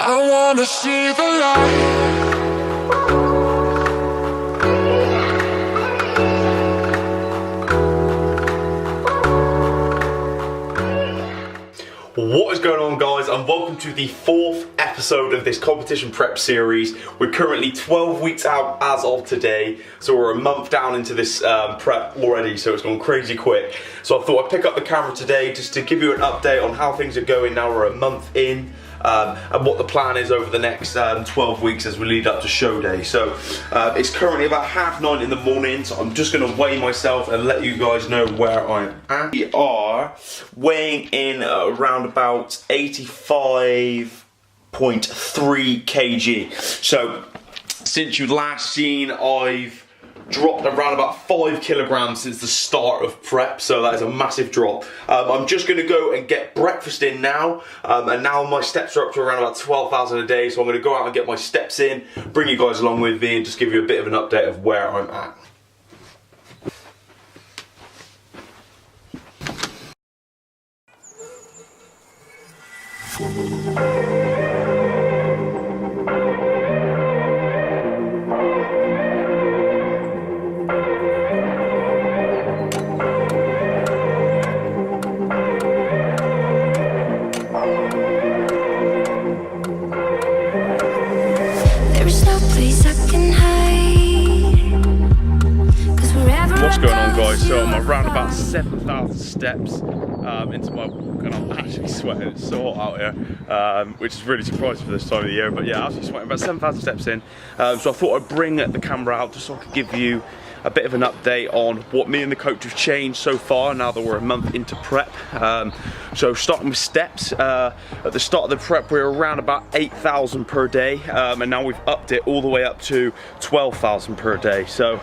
I wanna see the light. What is going on, guys, and welcome to the 4th episode of this competition prep series. We're currently 12 weeks out as of today, so we're a month down into this prep already, so it's gone crazy quick. So I thought I'd pick up the camera today just to give you an update on how things are going now we're a month in. And what the plan is over the next 12 weeks as we lead up to show day. So it's currently about 9:30 in the morning, so I'm just going to weigh myself and let you guys know where I'm at. We are weighing in around about 85.3 kg. So since you've last seen, I've dropped around about 5 kilograms since the start of prep, so that is a massive drop. I'm just going to go and get breakfast in now, and now my steps are up to around about 12,000 a day, so I'm going to go out and get my steps in, bring you guys along with me and just give you a bit of an update of where I'm at. What's going on, guys? So I'm around about 7,000 steps into my walk, and I'm actually sweating. It's so hot out here, which is really surprising for this time of the year. But yeah, actually sweating about 7,000 steps in. So I thought I'd bring the camera out just so I could give you a bit of an update on what me and the coach have changed so far now that we're a month into prep. So starting with steps, at the start of the prep we were around about 8,000 per day, and now we've upped it all the way up to 12,000 per day. So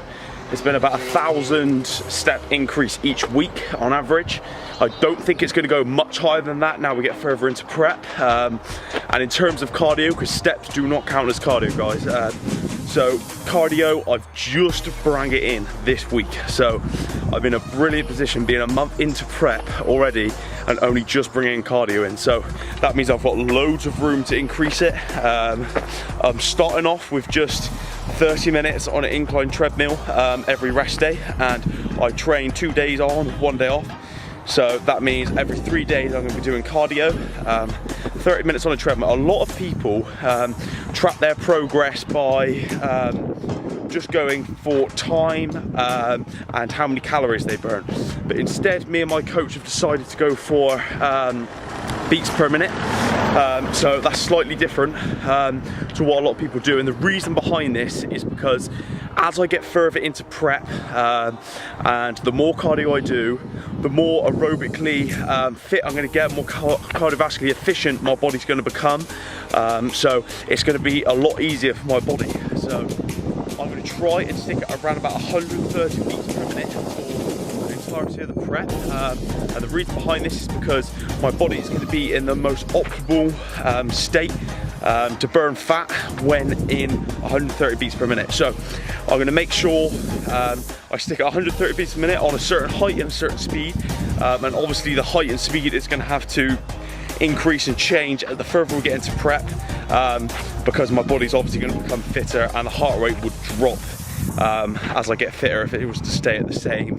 it's been about 1,000 step increase each week on average. I don't think it's going to go much higher than that now we get further into prep. And in terms of cardio, because steps do not count as cardio, guys. So cardio, I've just brought it in this week. So I'm in a brilliant position being a month into prep already and only just bringing in cardio in. So that means I've got loads of room to increase it. I'm starting off with just 30 minutes on an incline treadmill every rest day, and I train 2 days on, 1 day off. So that means every 3 days I'm going to be doing cardio, 30 minutes on a treadmill. A lot of people track their progress by just going for time and how many calories they burn. But instead, me and my coach have decided to go for beats per minute. So that's slightly different to what a lot of people do, and the reason behind this is because as I get further into prep and the more cardio I do, the more aerobically fit I'm going to get, more cardiovascularly efficient my body's going to become. So it's going to be a lot easier for my body. So I'm going to try and stick at around about 130 beats per minute for the entirety of the prep. And the reason behind this is because my body is going to be in the most optimal state to burn fat when in 130 beats per minute. So I'm going to make sure I stick at 130 beats per minute on a certain height and a certain speed, and obviously the height and speed is going to have to increase and change the further we get into prep, because my body's obviously going to become fitter and the heart rate would drop as I get fitter if it was to stay at the same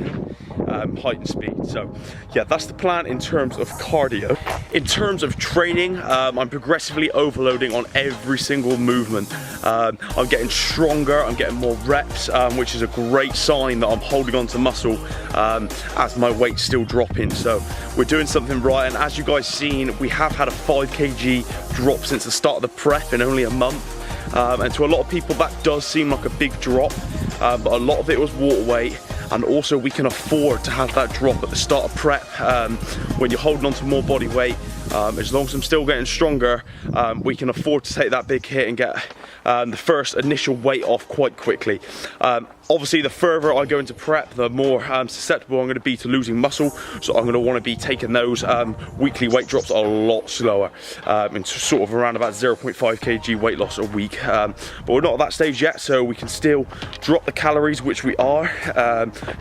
height and speed. So yeah, that's the plan in terms of cardio. In terms of training, I'm progressively overloading on every single movement. I'm getting stronger, I'm getting more reps, which is a great sign that I'm holding on to muscle as my weight's still dropping. So we're doing something right, and as you guys seen, we have had a 5 kg drop since the start of the prep in only a month. And to a lot of people that does seem like a big drop, but a lot of it was water weight, and also we can afford to have that drop at the start of prep when you're holding on to more body weight. As long as I'm still getting stronger, we can afford to take that big hit and get the first initial weight off quite quickly. Obviously, the further I go into prep, the more susceptible I'm going to be to losing muscle, so I'm going to want to be taking those weekly weight drops a lot slower, and sort of around about 0.5 kg weight loss a week. But we're not at that stage yet, so we can still drop the calories, which we are.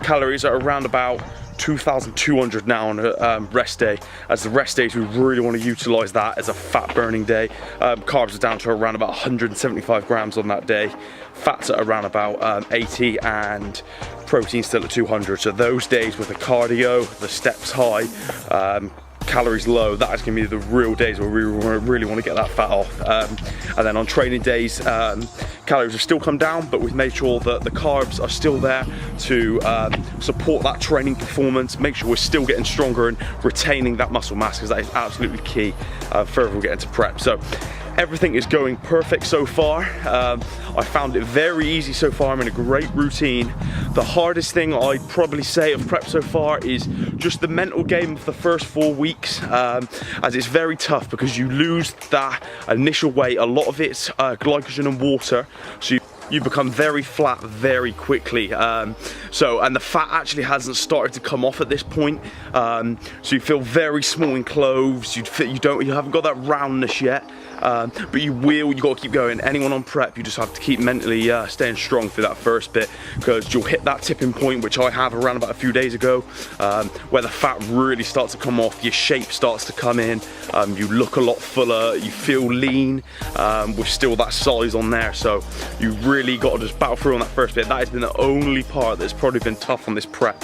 Calories are around about 2,200 now on a rest day. As the rest days, we really want to utilize that as a fat burning day. Carbs are down to around about 175 grams on that day. Fats at around about 80, and protein still at 200. So those days with the cardio, the steps high, calories low, that is going to be the real days where we really want to get that fat off. And then on training days, calories have still come down, but we've made sure that the carbs are still there to support that training performance, make sure we're still getting stronger and retaining that muscle mass, because that is absolutely key further we get into prep. So everything is going perfect so far. I found it very easy so far. I'm in a great routine. The hardest thing I'd probably say of prep so far is just the mental game of the first 4 weeks, as it's very tough because you lose that initial weight. A lot of it's glycogen and water, so you become very flat very quickly. And the fat actually hasn't started to come off at this point. So you feel very small in clothes. You haven't got that roundness yet. But you got to keep going. Anyone on prep, you just have to keep mentally staying strong through that first bit, because you'll hit that tipping point, which I have around about a few days ago, where the fat really starts to come off, your shape starts to come in, you look a lot fuller, you feel lean, with still that size on there. So you really got to just battle through on that first bit. That has been the only part that's probably been tough on this prep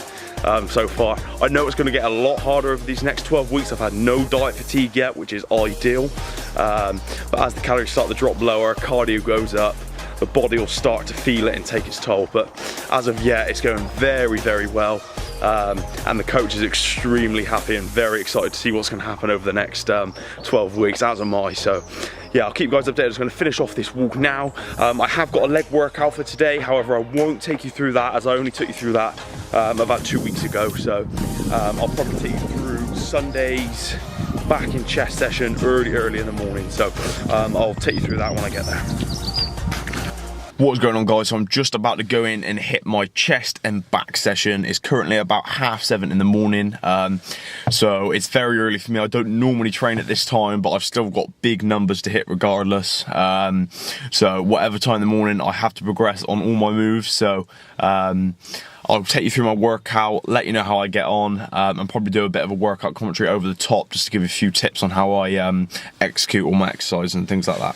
so far. I know it's going to get a lot harder over these next 12 weeks. I've had no diet fatigue yet, which is ideal. But as the calories start to drop lower, cardio goes up, the body will start to feel it and take its toll. But as of yet, it's going very, very well. And the coach is extremely happy and very excited to see what's going to happen over the next 12 weeks, as am I. So yeah, I'll keep you guys updated. I'm just going to finish off this walk now. I have got a leg workout for today, however I won't take you through that, as I only took you through that about 2 weeks ago. So I'll probably take you through Sunday's back and chest session early in the morning. So I'll take you through that when I get there. What's going on, guys? So I'm just about to go in and hit my chest and back session. It's currently about 7:30 in the morning, so it's very early for me. I don't normally train at this time, but I've still got big numbers to hit regardless. So whatever time in the morning, I have to progress on all my moves. So I'll take you through my workout, let you know how I get on, and probably do a bit of a workout commentary over the top, just to give you a few tips on how I execute all my exercises and things like that.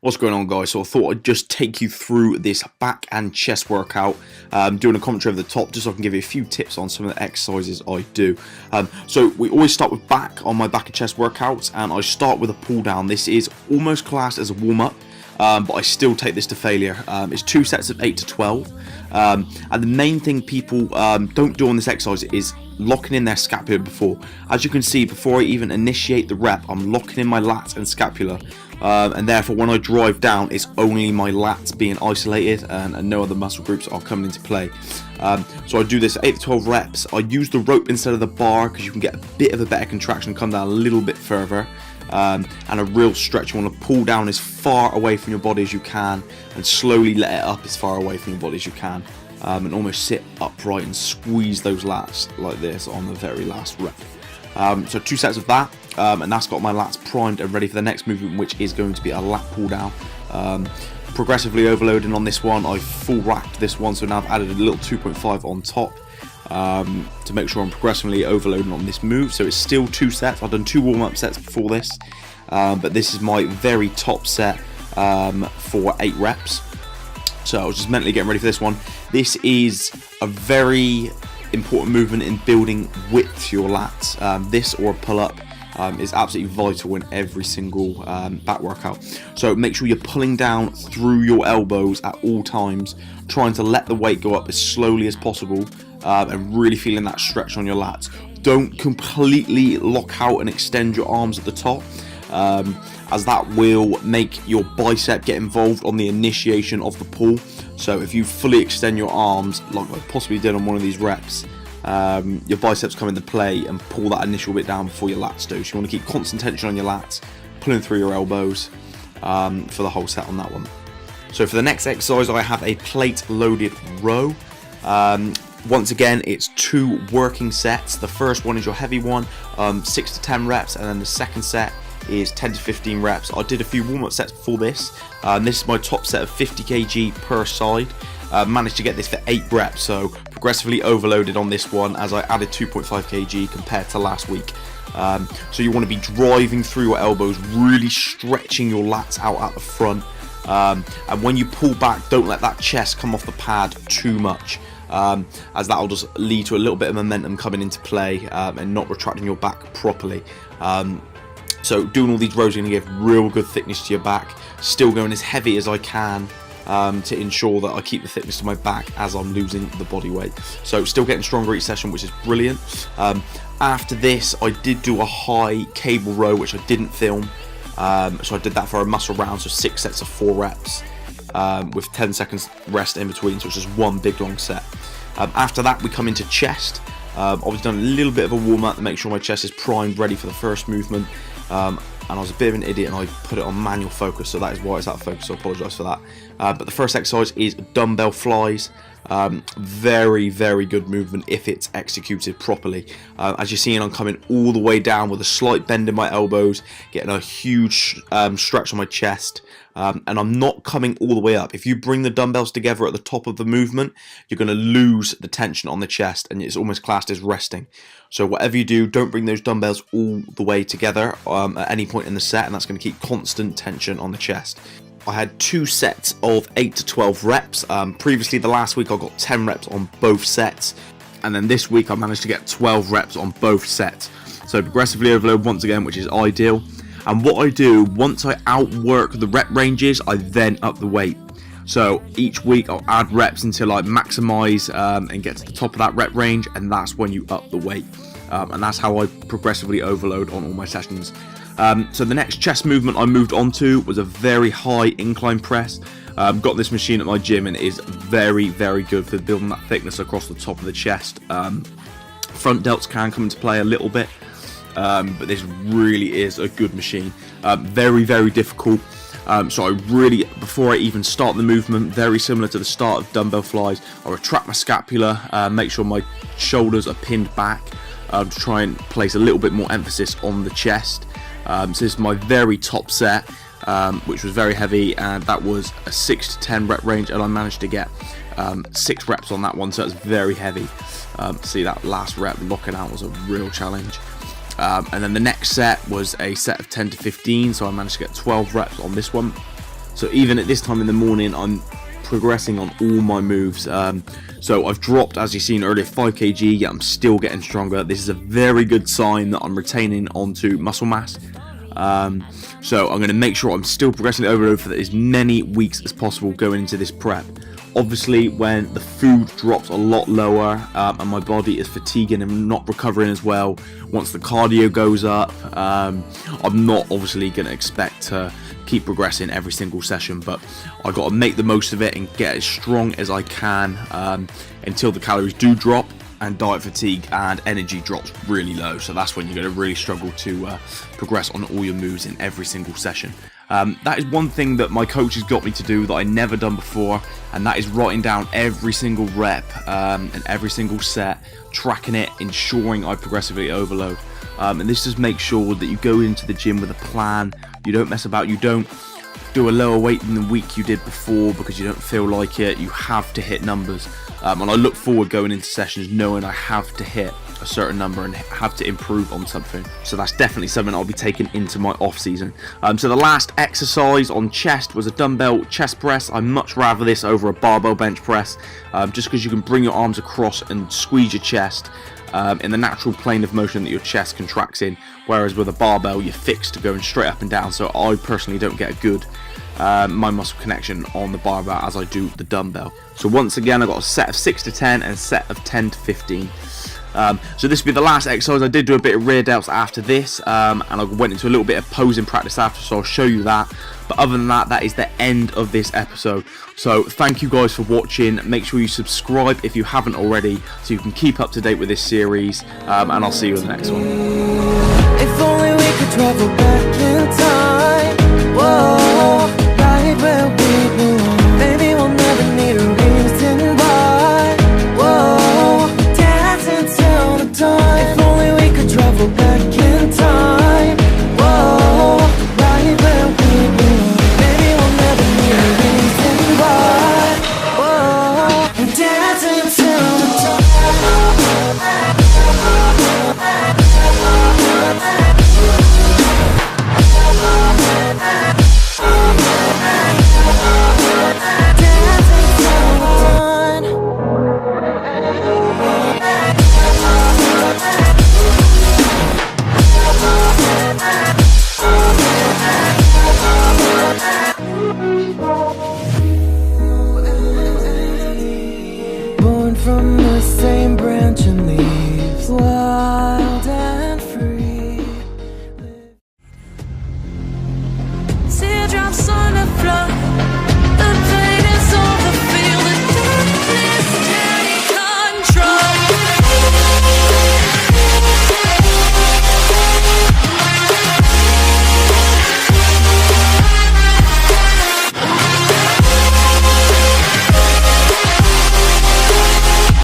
What's going on, guys? So I thought I'd just take you through this back and chest workout, doing a commentary over the top, just so I can give you a few tips on some of the exercises I do. So we always start with back on my back and chest workouts, and I start with a pull down. This is almost classed as a warm-up, but I still take this to failure. It's 2 sets of 8 to 12, and the main thing people don't do on this exercise is locking in their scapula before. As you can see, before I even initiate the rep, I'm locking in my lats and scapula, and therefore when I drive down, it's only my lats being isolated, and no other muscle groups are coming into play. So I do this 8 to 12 reps. I use the rope instead of the bar, because you can get a bit of a better contraction, come down a little bit further. And a real stretch. You want to pull down as far away from your body as you can, and slowly let it up as far away from your body as you can, and almost sit upright and squeeze those lats like this on the very last rep. So 2 sets of that, and that's got my lats primed and ready for the next movement, which is going to be a lat pull down. Progressively overloading on this one. I've full racked this one, so now I've added a little 2.5 on top, to make sure I'm progressively overloading on this move. So it's still 2 sets. I've done 2 warm-up sets before this, but this is my very top set for 8 reps. So I was just mentally getting ready for this one. This is a very important movement in building width to your lats. This or a pull-up is absolutely vital in every single back workout. So make sure you're pulling down through your elbows at all times, trying to let the weight go up as slowly as possible, and really feeling that stretch on your lats. Don't completely lock out and extend your arms at the top, as that will make your bicep get involved on the initiation of the pull. So if you fully extend your arms, like I possibly did on one of these reps, your biceps come into play and pull that initial bit down before your lats do. So you want to keep constant tension on your lats, pulling through your elbows for the whole set on that one. So for the next exercise, I have a plate loaded row. Once again, it's 2 working sets. The first one is your heavy one, 6 to 10 reps, and then the second set is 10 to 15 reps. I did a few warm-up sets before this. This is my top set of 50 kg per side. Managed to get this for 8 reps, so progressively overloaded on this one as I added 2.5 kg compared to last week. So you want to be driving through your elbows, really stretching your lats out at the front. And when you pull back, don't let that chest come off the pad too much, as that will just lead to a little bit of momentum coming into play and not retracting your back properly. So doing all these rows are going to give real good thickness to your back, still going as heavy as I can to ensure that I keep the thickness to my back as I'm losing the body weight. So still getting stronger each session, which is brilliant. After this, I did do a high cable row, which I didn't film. So I did that for a muscle round, so 6 sets of 4 reps with 10 seconds rest in between, so it's just one big long set. After that, we come into chest. I've done a little bit of a warm up to make sure my chest is primed, ready for the first movement. And I was a bit of an idiot and I put it on manual focus, so that is why it's out of focus, so I apologise for that. But the first exercise is dumbbell flies. Very, very good movement if it's executed properly. As you're seeing, I'm coming all the way down with a slight bend in my elbows, getting a huge stretch on my chest, and I'm not coming all the way up. If you bring the dumbbells together at the top of the movement, you're going to lose the tension on the chest, and it's almost classed as resting. So whatever you do, don't bring those dumbbells all the way together at any point in the set, and that's going to keep constant tension on the chest. I had 2 sets of 8 to 12 reps. Previously, the last week, I got 10 reps on both sets. And then this week, I managed to get 12 reps on both sets. So progressively overload once again, which is ideal. And what I do, once I outwork the rep ranges, I then up the weight. So each week, I'll add reps until I maximize and get to the top of that rep range. And that's when you up the weight. And that's how I progressively overload on all my sessions. So the next chest movement I moved on to was a very high incline press. Got this machine at my gym and it is very, very good for building that thickness across the top of the chest. Front delts can come into play a little bit, but this really is a good machine. Very, very difficult. So I really, before I even start the movement, very similar to the start of dumbbell flies, I retract my scapula, make sure my shoulders are pinned back to try and place a little bit more emphasis on the chest. So this is my very top set, which was very heavy, and that was a 6 to 10 rep range, and I managed to get 6 reps on that one, so it's very heavy. See, that last rep locking out was a real challenge. And then the next set was a set of 10 to 15, so I managed to get 12 reps on this one. So even at this time in the morning, I'm progressing on all my moves. So I've dropped, as you've seen earlier, 5 kg, yet I'm still getting stronger. This is a very good sign that I'm retaining onto muscle mass. So I'm going to make sure I'm still progressing the overload for as many weeks as possible going into this prep. Obviously, when the food drops a lot lower and my body is fatiguing and not recovering as well, once the cardio goes up, I'm not obviously going to expect to keep progressing every single session, but I've got to make the most of it and get as strong as I can until the calories do drop and diet fatigue and energy drops really low. So that's when you're going to really struggle to progress on all your moves in every single session. That is one thing that my coach has got me to do that I never done before, and that is writing down every single rep and every single set, tracking it, ensuring I progressively overload. And this just makes sure that you go into the gym with a plan. You don't mess about, you don't do a lower weight than the week you did before because you don't feel like it. You have to hit numbers. And I look forward going into sessions knowing I have to hit a certain number and have to improve on something. So that's definitely something I'll be taking into my off season. So the last exercise on chest was a dumbbell chest press. I much rather this over a barbell bench press, just because you can bring your arms across and squeeze your chest in the natural plane of motion that your chest contracts in, whereas with a barbell you're fixed to going straight up and down. So I personally don't get a good my muscle connection on the barbell as I do the dumbbell. So once again, I got a set of 6 to 10 and a set of 10 to 15. So this will be the last exercise. I did do a bit of rear delts after this, and I went into a little bit of posing practice after, so I'll show you that. But other than that, that is the end of this episode. So thank you guys for watching. Make sure you subscribe if you haven't already, so you can keep up to date with this series, and I'll see you in the next one. If only we could travel back in time.